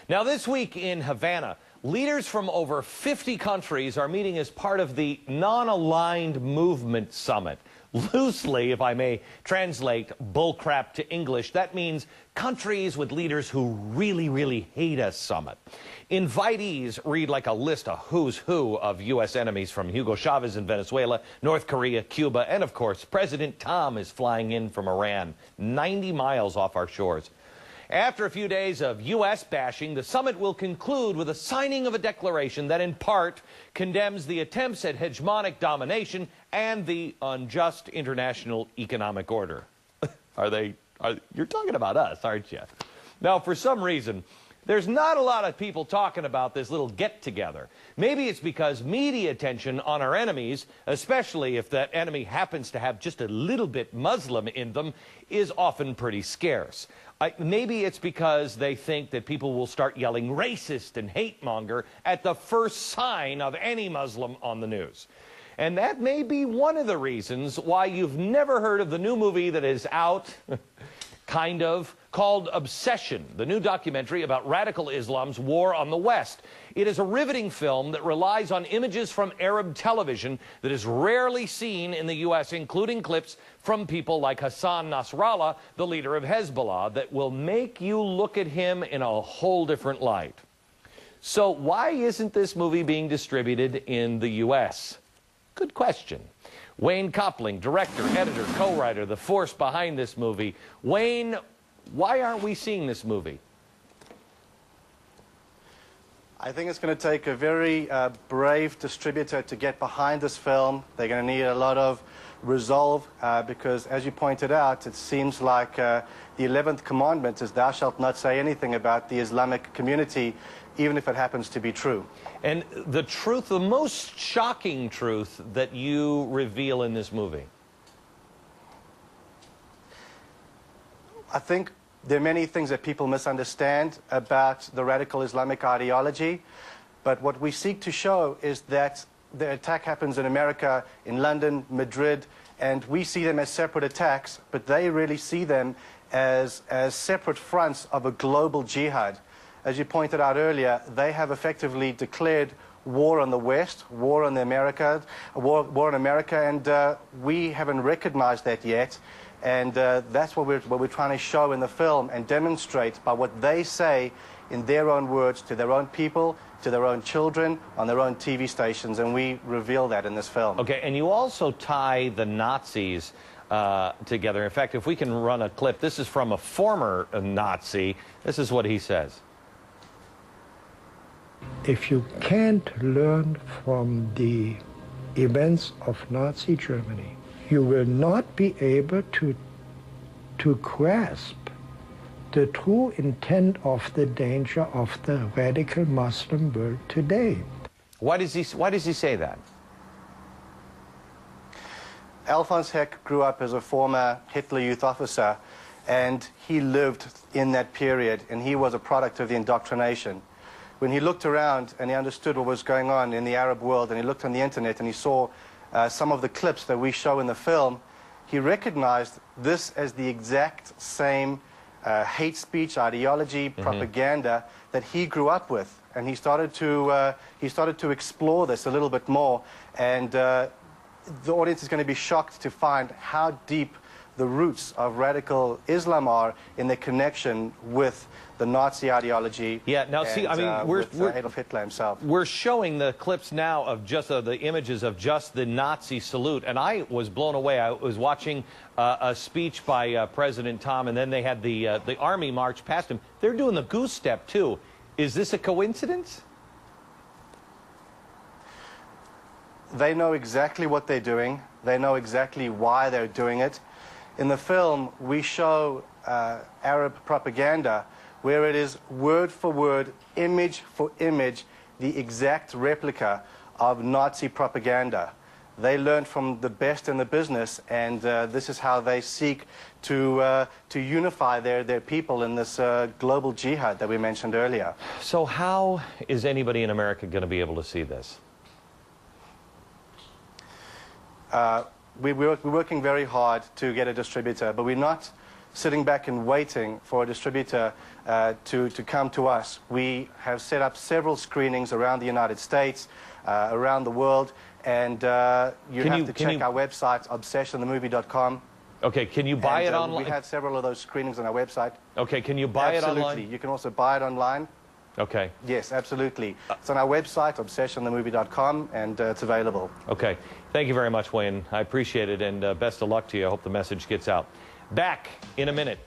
Now, this week in Havana, leaders from over 50 countries are meeting as part of the Non-Aligned Movement Summit. Loosely, if I may translate bullcrap to English, that means countries with leaders who really hate us summit. Invitees read like a list of who's who of U.S. enemies, from Hugo Chavez in Venezuela, North Korea, Cuba, and of course, President Tom is flying in from Iran, 90 miles off our shores. After a few days of U.S. bashing, the summit will conclude with a signing of a declaration that in part condemns the attempts at hegemonic domination and the unjust international economic order. You're talking about us, aren't you? Now, for some reason, there's not a lot of people talking about this little get-together. Maybe it's because media attention on our enemies, especially if that enemy happens to have just a little bit Muslim in them, is often pretty scarce. Maybe it's because they think that people will start yelling racist and hate-monger at the first sign of any Muslim on the news. And that may be one of the reasons why you've never heard of the new movie that is out, kind of, called Obsession, the new documentary about radical Islam's war on the West. It is a riveting film that relies on images from Arab television that is rarely seen in the U.S., including clips from people like Hassan Nasrallah, the leader of Hezbollah, that will make you look at him in a whole different light. So why isn't this movie being distributed in the U.S.? Good question. Wayne Kopping, director, editor, co-writer, the force behind this movie. Wayne, why aren't we seeing this movie? I think it's going to take a very brave distributor to get behind this film. They're going to need a lot of resolve because, as you pointed out, it seems like the 11th commandment is thou shalt not say anything about the Islamic community, even if it happens to be true. And the truth, the most shocking truth that you reveal in this movie? I think there are many things that people misunderstand about the radical Islamic ideology, but what we seek to show is that the attack happens in America, in London, Madrid, and we see them as separate attacks, but they really see them as separate fronts of a global jihad. As you pointed out earlier, they have effectively declared war on the West, war on America, and we haven't recognized that yet. And that's what we're trying to show in the film and demonstrate by what they say in their own words to their own people, to their own children, on their own TV stations, and we reveal that in this film. Okay, and you also tie the Nazis together. In fact, if we can run a clip, this is from a former Nazi. This is what he says. If you can't learn from the events of Nazi Germany, you will not be able to grasp the true intent of the danger of the radical Muslim world today. Why does he say that? Alphonse Heck grew up as a former Hitler Youth officer, and he lived in that period, and he was a product of the indoctrination. When he looked around and he understood what was going on in the Arab world, and he looked on the internet and he saw some of the clips that we show in the film, he recognized this as the exact same hate speech, ideology, propaganda that he grew up with. And he started to explore this a little bit more, and the audience is going to be shocked to find how deep the roots of radical Islam are in their connection with the Nazi ideology. Yeah, now see, I mean, we're Adolf Hitler himself. We're showing the clips now of just the images of just the Nazi salute, and I was blown away. I was watching a speech by President Tom, and then they had the army march past him. They're doing the goose step too. Is this a coincidence? They know exactly what they're doing. They know exactly why they're doing it. In the film, we show Arab propaganda where it is word for word, image for image, the exact replica of Nazi propaganda. They learned from the best in the business, and this is how they seek to unify their people in this global jihad that we mentioned earlier. So how is anybody in America going to be able to see this? We're working very hard to get a distributor, but we're not sitting back and waiting for a distributor to come to us. We have set up several screenings around the United States, around the world, and you have to check our website, obsessionthemovie.com. Okay, can you buy it online? We have several of those screenings on our website. Okay, can you buy it online? Absolutely. You can also buy it online. Okay. Yes, absolutely. It's on our website, obsessionthemovie.com, and it's available. Okay. Thank you very much, Wayne. I appreciate it, and best of luck to you. I hope the message gets out. Back in a minute.